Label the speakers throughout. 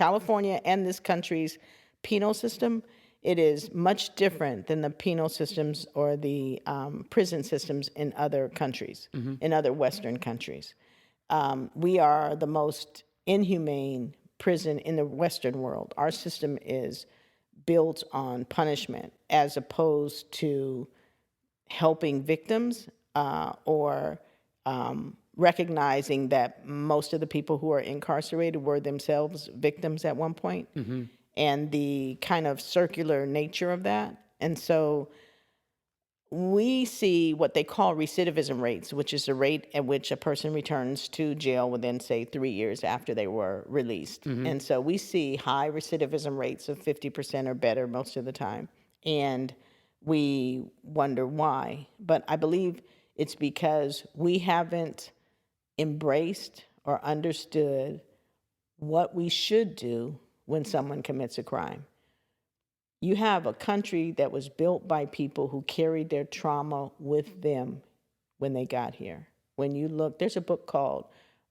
Speaker 1: California and this country's penal system, it is much different than the penal systems or the prison systems in other countries, in other Western countries. We are the most inhumane prison in the Western world. Our system is built on punishment as opposed to helping victims or recognizing that most of the people who are incarcerated were themselves victims at one point, and the kind of circular nature of that. And so we see what they call recidivism rates, which is the rate at which a person returns to jail within, say, 3 years after they were released. And so we see high recidivism rates of 50% or better most of the time. And we wonder why. But I believe it's because we haven't embraced or understood what we should do when someone commits a crime. You have a country that was built by people who carried their trauma with them when they got here. When you look, there's a book called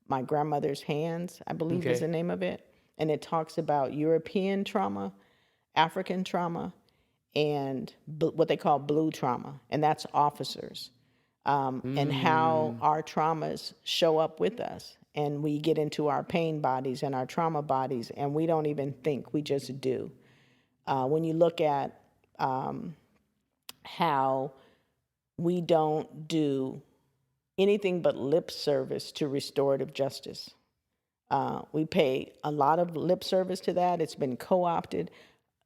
Speaker 1: My Grandmother's Hands, I believe is the name of it. And it talks about European trauma, African trauma, and what they call blue trauma. And that's officers. And how our traumas show up with us. And we get into our pain bodies and our trauma bodies, and we don't even think, we just do. When you look at how we don't do anything but lip service to restorative justice. We pay a lot of lip service to that. It's been co-opted.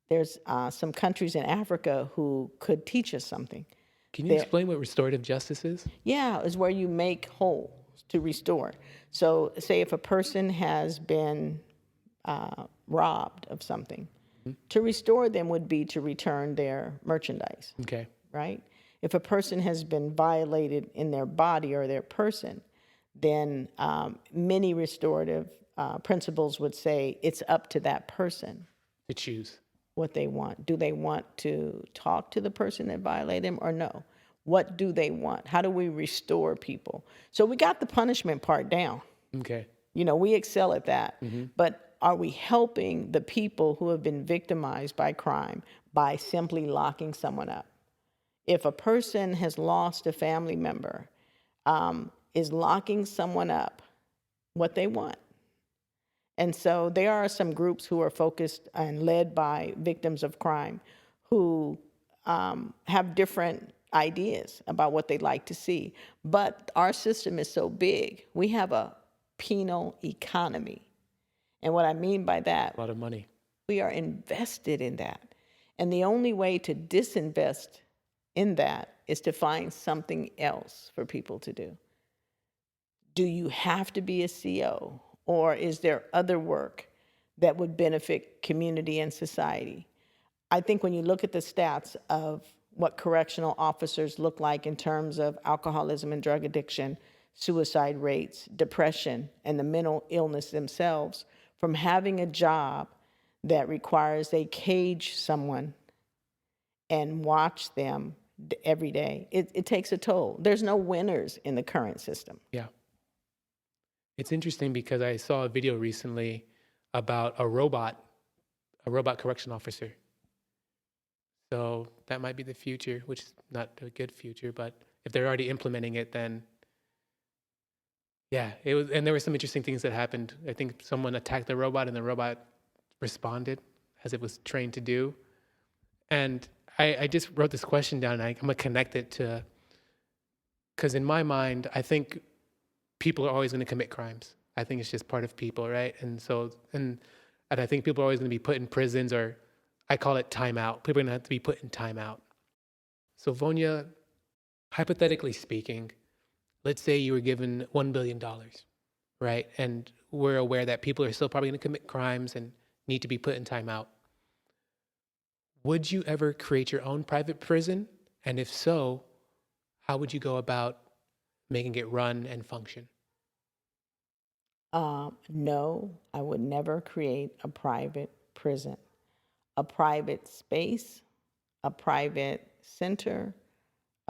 Speaker 1: There's some countries in Africa who could teach us something.
Speaker 2: Can you explain what restorative justice is?
Speaker 1: Yeah, it's where you make whole to restore. So say if a person has been robbed of something, to restore them would be to return their merchandise.
Speaker 2: Okay.
Speaker 1: Right? If a person has been violated in their body or their person, then many restorative principles would say it's up to that person
Speaker 2: To choose
Speaker 1: what they want. Do they want to talk to the person that violated them or no? What do they want? How do we restore people? So we got the punishment part down.
Speaker 2: Okay.
Speaker 1: You know, we excel at that. But are we helping the people who have been victimized by crime by simply locking someone up? If a person has lost a family member, is locking someone up what they want? And so there are some groups who are focused and led by victims of crime who have different ideas about what they'd like to see. But our system is so big. We have a penal economy. And what I mean by that,
Speaker 2: a lot of money.
Speaker 1: we are invested in that. And the only way to disinvest in that is to find something else for people to do. Do you have to be a CO? Or is there other work that would benefit community and society? I think when you look at the stats of what correctional officers look like in terms of alcoholism and drug addiction, suicide rates, depression, and the mental illness themselves, from having a job that requires they cage someone and watch them every day, it takes a toll. There's no winners in the current system.
Speaker 2: Yeah. It's interesting because I saw a video recently about a robot correction officer. So that might be the future, which is not a good future, but if they're already implementing it, then yeah, it was. And there were some interesting things that happened. I think someone attacked the robot and the robot responded as it was trained to do. And I just wrote this question down, and I'm going to connect it to, because in my mind, I think people are always going to commit crimes. I think it's just part of people, right? And so, and I think people are always going to be put in prisons, or I call it timeout. People are going to have to be put in timeout. So Vonya, hypothetically speaking, let's say you were given $1 billion, right? And we're aware that people are still probably going to commit crimes and need to be put in timeout. Would you ever create your own private prison? And if so, how would you go about making it run and function?
Speaker 1: No, I would never create a private prison. A private space, a private center,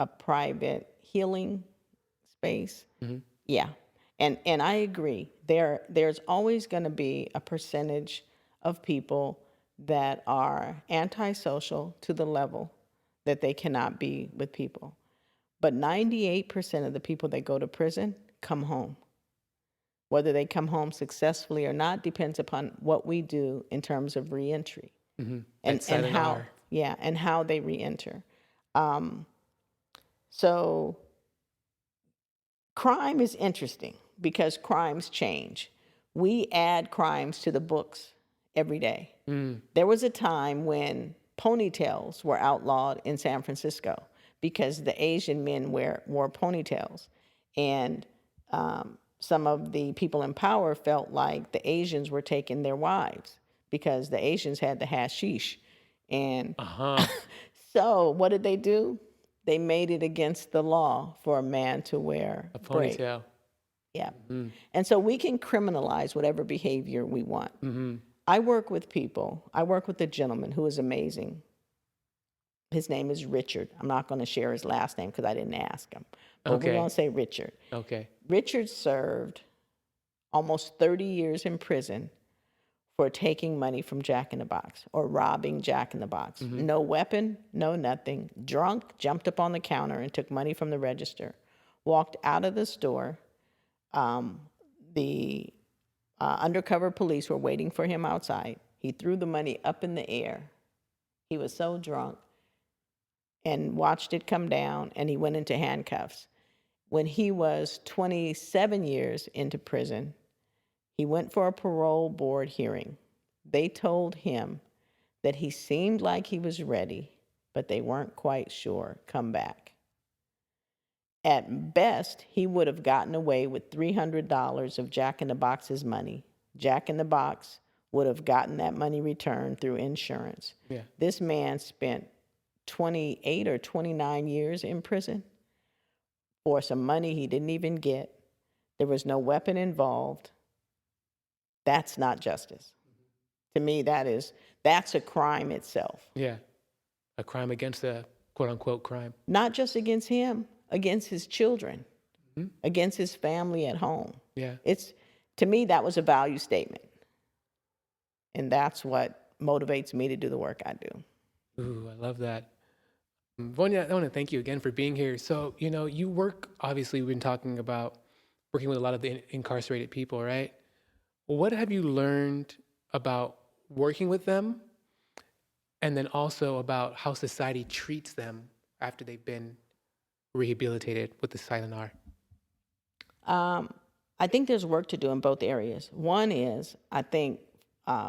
Speaker 1: a private healing space. Yeah. And I agree. There's always going to be a percentage of people that are antisocial to the level that they cannot be with people. But 98% of the people that go to prison come home. Whether they come home successfully or not depends upon what we do in terms of reentry. And how, yeah, and how they reenter. So crime is interesting because crimes change. We add crimes to the books every day. There was a time when ponytails were outlawed in San Francisco because the Asian men wore ponytails. And some of the people in power felt like the Asians were taking their wives because the Asians had the hashish. And so what did they do? They made it against the law for a man to wear
Speaker 2: a ponytail.
Speaker 1: Yeah. And so we can criminalize whatever behavior we want. I work with people. I work with a gentleman who is amazing. His name is Richard. I'm not going to share his last name because I didn't ask him. But we're going to say Richard.
Speaker 2: Okay.
Speaker 1: Richard served almost 30 years in prison for taking money from Jack in the Box or robbing Jack in the Box. No weapon, no nothing. Drunk, jumped up on the counter and took money from the register. Walked out of the store. The undercover police were waiting for him outside. He threw the money up in the air. He was so drunk and watched it come down, and he went into handcuffs. When he was 27 years into prison, he went for a parole board hearing. They told him that he seemed like he was ready, but they weren't quite sure. Come back. At best, he would have gotten away with $300 of Jack in the Box's money. Jack in the Box would have gotten that money returned through insurance.
Speaker 2: Yeah.
Speaker 1: This man spent 28 or 29 years in prison for some money he didn't even get. There was no weapon involved. That's not justice. To me, that's a crime itself.
Speaker 2: Yeah. A crime against a quote unquote crime.
Speaker 1: Not just against him, against his children, against his family at home.
Speaker 2: Yeah.
Speaker 1: To me, that was a value statement. And that's what motivates me to do the work I do.
Speaker 2: Ooh, I love that. Vonay, I want to thank you again for being here. So, you work, obviously, we've been talking about working with a lot of the incarcerated people, right? What have you learned about working with them? And then also about how society treats them after they've been rehabilitated with the silent R?
Speaker 1: I think there's work to do in both areas. One is, I think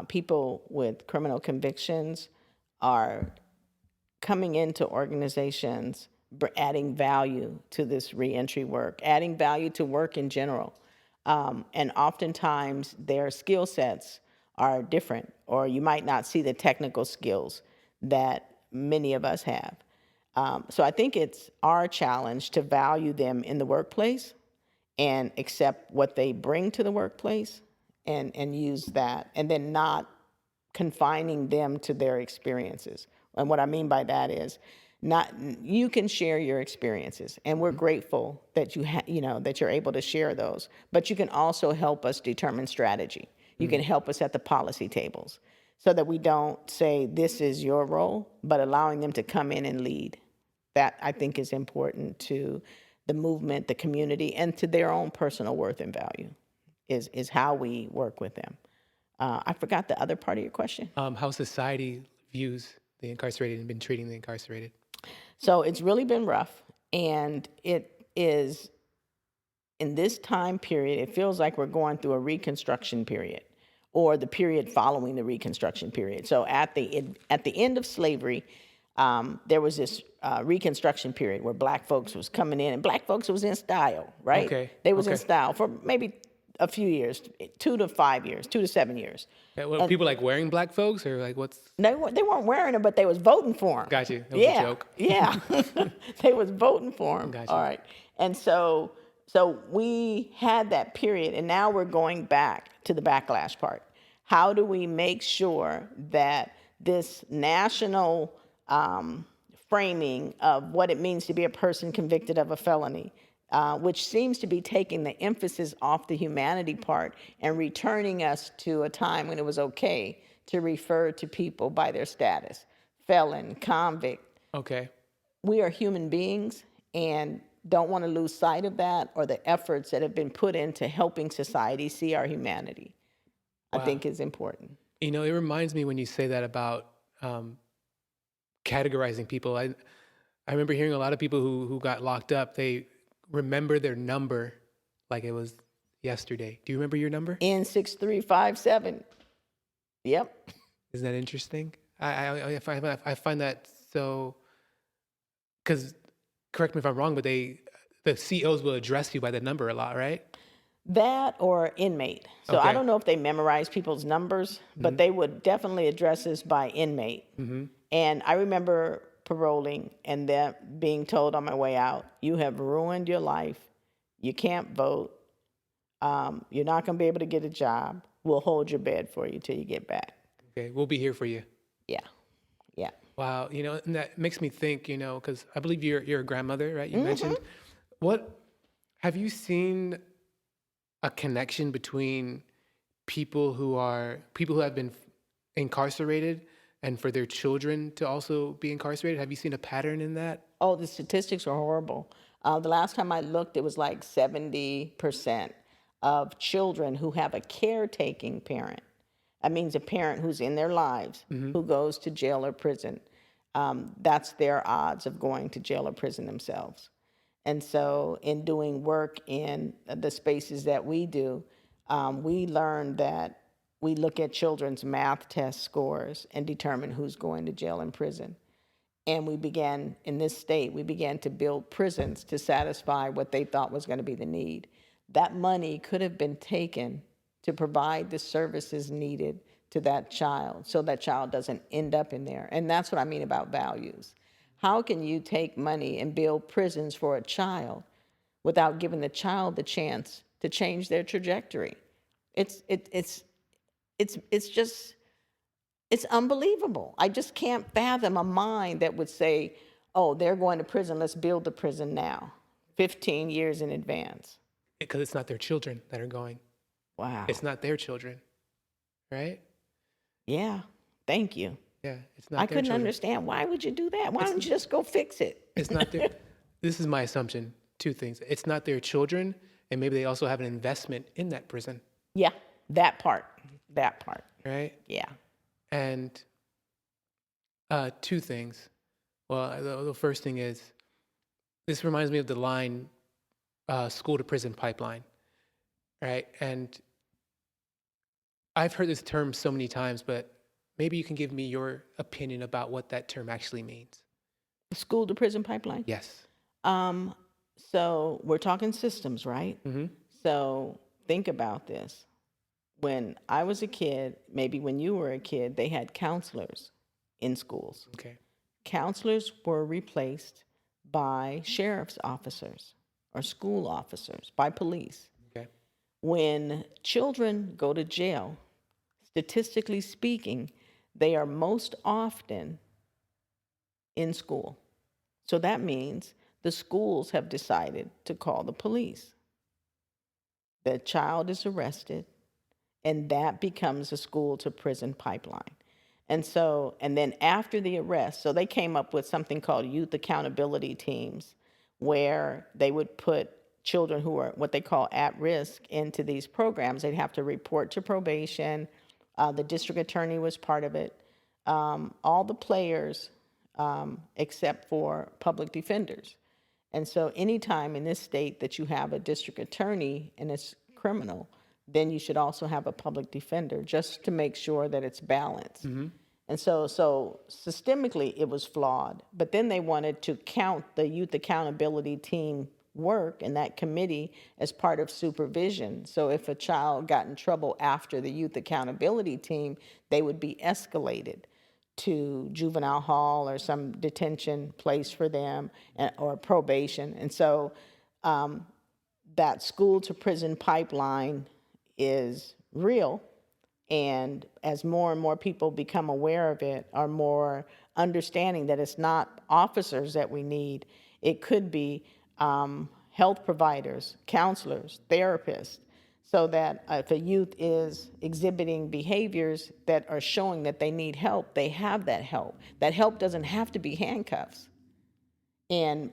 Speaker 1: people with criminal convictions are coming into organizations, adding value to this reentry work, adding value to work in general. And oftentimes their skill sets are different, or you might not see the technical skills that many of us have. So I think it's our challenge to value them in the workplace and accept what they bring to the workplace and use that, and then not confining them to their experiences. And what I mean by that is, you can share your experiences, and we're grateful that that you're able to share those. But you can also help us determine strategy. You can help us at the policy tables, so that we don't say this is your role, but allowing them to come in and lead. That I think is important to the movement, the community, and to their own personal worth and value. Is how we work with them. I forgot the other part of your question.
Speaker 2: How society views the incarcerated and been treating the incarcerated.
Speaker 1: So it's really been rough, and it is, in this time period, it feels like we're going through a reconstruction period, or the period following the reconstruction period. So at the end of slavery, there was this reconstruction period where black folks was coming in, and black folks was in style, right?
Speaker 2: Okay.
Speaker 1: They was in style for maybe a few years, 2 to 5 years, 2 to 7 years.
Speaker 2: Well, people like wearing black folks, or like what's?
Speaker 1: They weren't wearing them, but they was voting for them.
Speaker 2: Got you. That was a joke.
Speaker 1: Yeah. They was voting for them.
Speaker 2: Got you.
Speaker 1: All right. And so we had that period, and now we're going back to the backlash part. How do we make sure that this national framing of what it means to be a person convicted of a felony, which seems to be taking the emphasis off the humanity part and returning us to a time when it was okay to refer to people by their status: felon, convict.
Speaker 2: Okay.
Speaker 1: We are human beings and don't want to lose sight of that, or the efforts that have been put into helping society see our humanity, I
Speaker 2: Wow.
Speaker 1: think is important.
Speaker 2: You know, it reminds me when you say that about categorizing people. I remember hearing a lot of people who got locked up, they remember their number like it was yesterday. Do you remember your number?
Speaker 1: N6357. Yep.
Speaker 2: Isn't that interesting? I find that so, because correct me if I'm wrong, but the COs will address you by the number a lot, right?
Speaker 1: That or inmate. So I
Speaker 2: Okay.
Speaker 1: don't know if they memorize people's numbers, but they would definitely address us by inmate. And I remember paroling and them being told on my way out, you have ruined your life. You can't vote. You're not going to be able to get a job. We'll hold your bed for you till you get back.
Speaker 2: Okay, we'll be here for you.
Speaker 1: Yeah. Yeah.
Speaker 2: Wow, you know, and that makes me think, you know, because I believe you're a grandmother, right? You mentioned. What have you seen a connection between people who have been incarcerated and for their children to also be incarcerated? Have you seen a pattern in that?
Speaker 1: Oh, the statistics are horrible. The last time I looked, it was like 70% of children who have a caretaking parent. That means a parent who's in their lives who goes to jail or prison. That's their odds of going to jail or prison themselves. And so, in doing work in the spaces that we do, we learned that we look at children's math test scores and determine who's going to jail and prison. And we began, in this state, we began to build prisons to satisfy what they thought was going to be the need. That money could have been taken to provide the services needed to that child so that child doesn't end up in there. And that's what I mean about values. How can you take money and build prisons for a child without giving the child the chance to change their trajectory? It's just, it's unbelievable. I just can't fathom a mind that would say, oh, they're going to prison, let's build the prison now, 15 years in advance.
Speaker 2: Because it's not their children that are going.
Speaker 1: Wow.
Speaker 2: It's not their children, right?
Speaker 1: Yeah, thank you.
Speaker 2: Yeah, it's not
Speaker 1: I
Speaker 2: their
Speaker 1: couldn't
Speaker 2: children.
Speaker 1: understand. Why would you do that? Why don't you just go fix it?
Speaker 2: It's not their. This is my assumption. Two things. It's not their children, and maybe they also have an investment in that prison,
Speaker 1: Yeah, that part. That part.
Speaker 2: right?
Speaker 1: Yeah.
Speaker 2: And two things. Well, the first thing is, this reminds me of the line, school to prison pipeline, right? And I've heard this term so many times, but maybe you can give me your opinion about what that term actually means.
Speaker 1: The school to prison pipeline?
Speaker 2: Yes.
Speaker 1: So we're talking systems, right?
Speaker 2: Mm-hmm.
Speaker 1: So think about this. When I was a kid, maybe when you were a kid, they had counselors in schools.
Speaker 2: Okay.
Speaker 1: Counselors were replaced by sheriff's officers or school officers, by police.
Speaker 2: Okay.
Speaker 1: When children go to jail, statistically speaking, they are most often in school. So that means the schools have decided to call the police. The child is arrested, and that becomes a school to prison pipeline. And then after the arrest, so they came up with something called youth accountability teams, where they would put children who are what they call at risk into these programs. They'd have to report to probation. The district attorney was part of it. All the players, except for public defenders. And so anytime in this state that you have a district attorney and it's criminal, then you should also have a public defender, just to make sure that it's balanced. And so systemically it was flawed. But then they wanted to count the youth accountability team work in that committee as part of supervision. So if a child got in trouble after the youth accountability team, they would be escalated to juvenile hall or some detention place for them, or probation. And so that school to prison pipeline is real. And as more and more people become aware of it, are more understanding that it's not officers that we need. It could be health providers, counselors, therapists. so that if a youth is exhibiting behaviors that are showing that they need help, they have that help. That help doesn't have to be handcuffs. And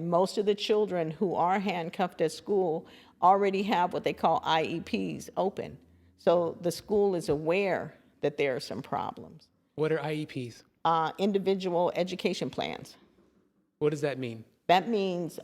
Speaker 1: most of the children who are handcuffed at school already have what they call IEPs open. So the school is aware that there are some problems.
Speaker 2: What are IEPs?
Speaker 1: Individual education plans.
Speaker 2: What does that mean?
Speaker 1: That means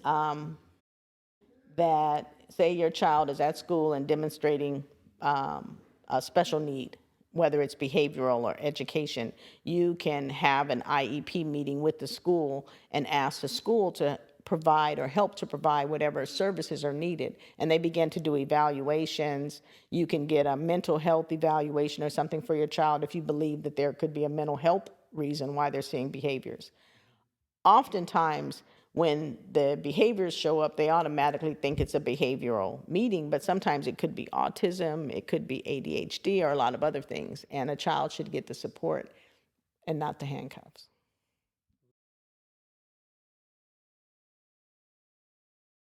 Speaker 1: that, say your child is at school and demonstrating a special need, whether it's behavioral or education, you can have an IEP meeting with the school and ask the school to provide or help to provide whatever services are needed. And they begin to do evaluations. You can get a mental health evaluation or something for your child if you believe that there could be a mental health reason why they're seeing behaviors. Oftentimes, when the behaviors show up, they automatically think it's a behavioral meeting, but sometimes it could be autism, it could be ADHD, or a lot of other things. And a child should get the support and not the handcuffs.